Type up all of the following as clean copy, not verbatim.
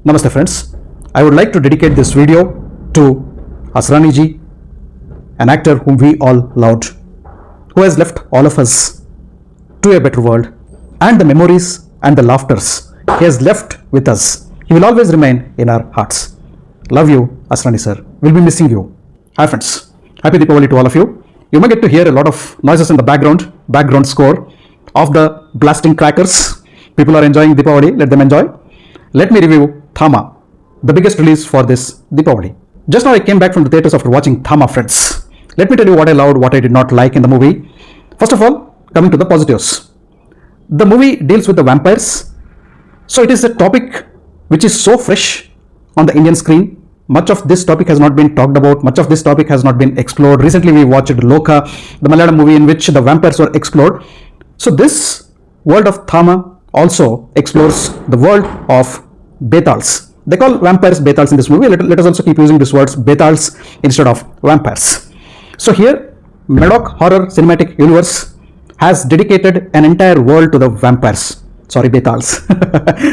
Namaste friends, I would like to dedicate this video to Asrani ji, an actor whom we all loved, who has left all of us to a better world, and the memories and the laughters he has left with us. He will always remain in our hearts. Love you, Asrani sir. We'll be missing you. Hi friends, happy Deepavali to all of you. You may get to hear a lot of noises in the background score of the blasting crackers. People are enjoying Deepavali, let them enjoy. Let me review THAMMA, the biggest release for this Deepavali. Just now I came back from the theatres after watching THAMMA, friends. Let me tell you what I loved, what I did not like in the movie. First of all, coming to the positives. The movie deals with the vampires. So it is a topic which is so fresh on the Indian screen. Much of this topic has not been talked about. Much of this topic has not been explored. Recently we watched Loka, the Malayalam movie in which the vampires were explored. So this world of THAMMA also explores the world of Betals. They call vampires Betals in this movie. Let us also keep using this words Betals instead of vampires. So here, Medoc Horror Cinematic Universe has dedicated an entire world to the vampires. Sorry, Betals.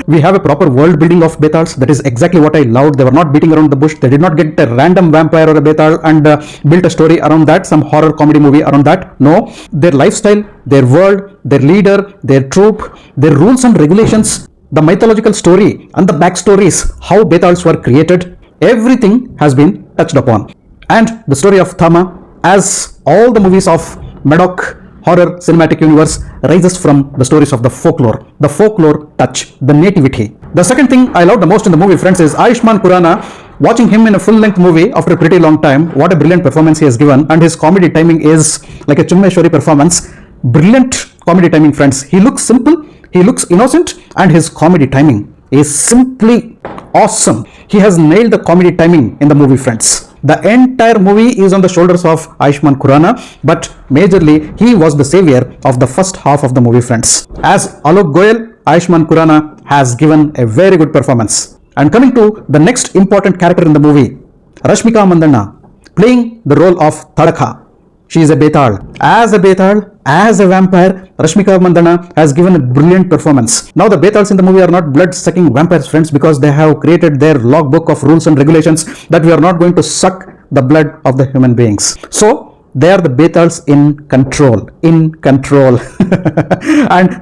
We have a proper world building of Betals. That is exactly what I loved. They were not beating around the bush. They did not get a random vampire or a Betal and built a story around that, some horror comedy movie around that. No, their lifestyle, their world, their leader, their troop, their rules and regulations, the mythological story and the backstories, how Betals were created, everything has been touched upon. And the story of THAMMA, as all the movies of Medoc Horror Cinematic Universe, rises from the stories of the folklore touch, the nativity. The second thing I love the most in the movie, friends, is Ayushmann Khurrana. Watching him in a full-length movie after a pretty long time, what a brilliant performance he has given, and his comedy timing is like a Chummeshwari performance. Brilliant comedy timing, friends. He looks simple, he looks innocent, and his comedy timing is simply awesome. He has nailed the comedy timing in the movie, friends. The entire movie is on the shoulders of Ayushmann Khurrana, but majorly he was the savior of the first half of the movie, friends. As Alok Goyal, Ayushmann Khurrana has given a very good performance. And coming to the next important character in the movie, Rashmika Mandanna, playing the role of Tadaka. She is a Betal. As a vampire, Rashmika Mandanna has given a brilliant performance. Now the Betals in the movie are not blood-sucking vampires, friends, because they have created their logbook of rules and regulations that we are not going to suck the blood of the human beings. So they are the Betals in control. And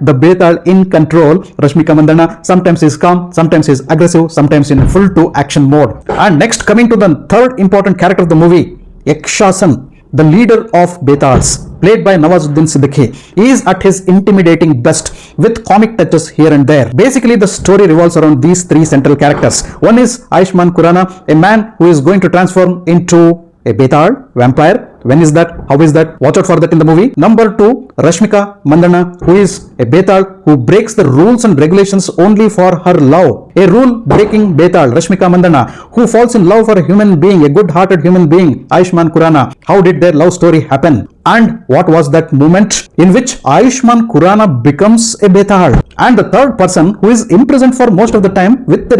the Betal in control, Rashmika Mandanna, sometimes is calm, sometimes is aggressive, sometimes in full to action mode. And next, coming to the third important character of the movie, Yakshasan, the leader of Betals, played by Nawazuddin Siddiqui, is at his intimidating best with comic touches here and there. Basically, the story revolves around these three central characters. One is Ayushmann Khurrana, a man who is going to transform into a Betal, vampire. When is that? How is that? Watch out for that in the movie. Number two, Rashmika Mandanna, who is a Betal who breaks the rules and regulations only for her love. A rule-breaking Betal, Rashmika Mandanna, who falls in love for a human being, a good-hearted human being, Ayushmann Khurrana. How did their love story happen? And what was that moment in which Ayushmann Khurrana becomes a Betal? And the third person who is imprisoned for most of the time with the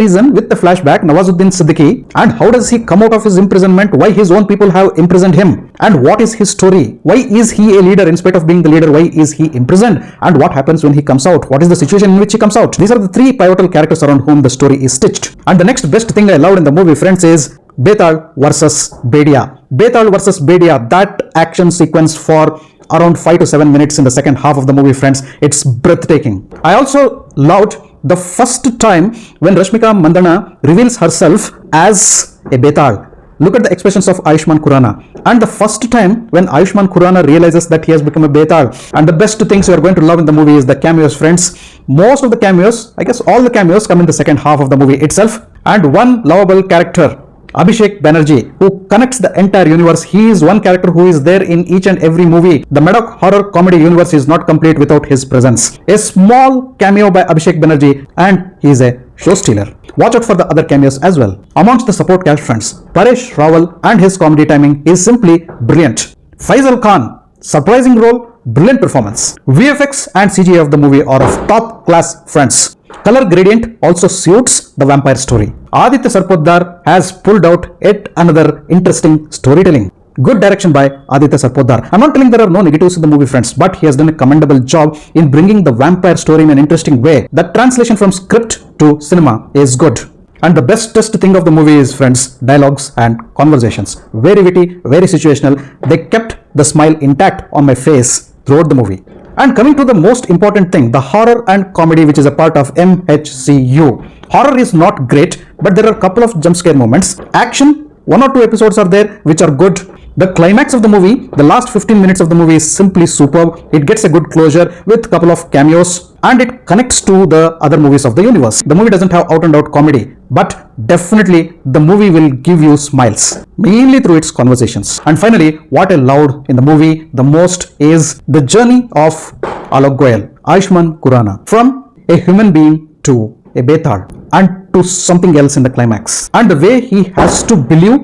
flashback, Nawazuddin Siddiqui. And how does he come out of his imprisonment? Why his own people have imprisoned him? And what is his story? Why is he a leader in spite of being the leader? Why is he imprisoned? And what happens when he comes out? What is the situation in which he comes out? These are the three pivotal characters around whom the story is stitched. And the next best thing I loved in the movie, friends, is Betal versus Bedia. Betal versus Bedia, that action sequence for around 5 to 7 minutes in the second half of the movie, friends. It's breathtaking. I also loved the first time when Rashmika Mandanna reveals herself as a Betal. Look at the expressions of Ayushmann Khurrana. And the first time when Ayushmann Khurrana realizes that he has become a Betal. And the best things you are going to love in the movie is the cameos, friends. Most of the cameos, I guess all the cameos, come in the second half of the movie itself. And one lovable character, Abhishek Banerjee, who connects the entire universe. He is one character who is there in each and every movie. The Medoc horror comedy universe is not complete without his presence. A small cameo by Abhishek Banerjee, and he is a show stealer. Watch out for the other cameos as well. Amongst the support cast, friends, Paresh Rawal and his comedy timing is simply brilliant. Faisal Khan, surprising role, brilliant performance. VFX and CGI of the movie are of top class, friends. Color gradient also suits the vampire story. Aditya Sarpotdar has pulled out yet another interesting storytelling. Good direction by Aditya Sarpotdar. I'm not telling there are no negatives in the movie, friends, but he has done a commendable job in bringing the vampire story in an interesting way. The translation from script to cinema is good. And the bestest thing of the movie is, friends, dialogues and conversations. Very witty, very situational. They kept the smile intact on my face throughout the movie. And coming to the most important thing, the horror and comedy, which is a part of MHCU. Horror is not great, but there are a couple of jump scare moments. Action, 1 or 2 episodes are there which are good. The climax of the movie, the last 15 minutes of the movie is simply superb. It gets a good closure with a couple of cameos and it connects to the other movies of the universe. The movie doesn't have out and out comedy, but definitely the movie will give you smiles, mainly through its conversations. And finally, what I loved in the movie the most is the journey of Ayushmann Khurrana, from a human being to a betar and to something else in the climax. And the way he has to believe,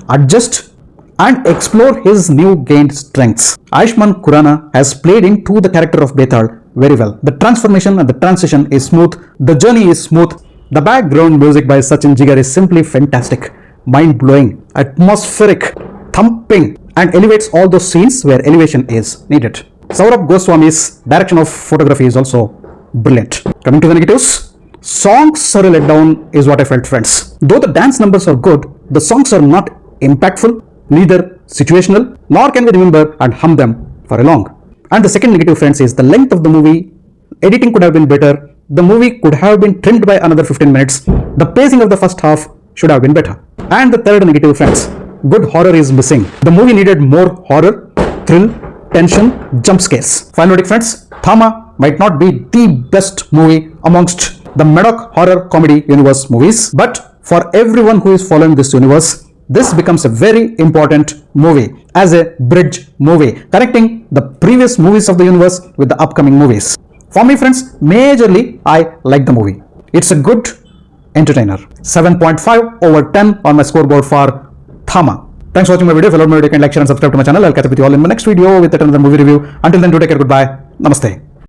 adjust and explore his new gained strengths. Ayushmann Khurrana has played into the character of Betal very well. The transformation and the transition is smooth. The journey is smooth. The background music by Sachin Jigar is simply fantastic, mind-blowing, atmospheric, thumping, and elevates all those scenes where elevation is needed. Saurabh Goswami's direction of photography is also brilliant. Coming to the negatives, songs are a letdown is what I felt, friends. Though the dance numbers are good, the songs are not impactful, neither situational, nor can we remember and hum them for a long. And the second negative, friends, is the length of the movie. Editing could have been better. The movie could have been trimmed by another 15 minutes. The pacing of the first half should have been better. And the third negative, friends, good horror is missing. The movie needed more horror, thrill, tension, jump scares. Final verdict, friends, THAMMA might not be the best movie amongst the Medoc horror comedy universe movies, but for everyone who is following this universe, this becomes a very important movie as a bridge movie, connecting the previous movies of the universe with the upcoming movies. For me, friends, majorly I like the movie. It's a good entertainer. 7.5 over 10 on my scoreboard for THAMMA. Thanks for watching my video. If you loved my video, you can like, share and subscribe to my channel. I'll catch up with you all in my next video with another movie review. Until then, do take care. Goodbye. Namaste.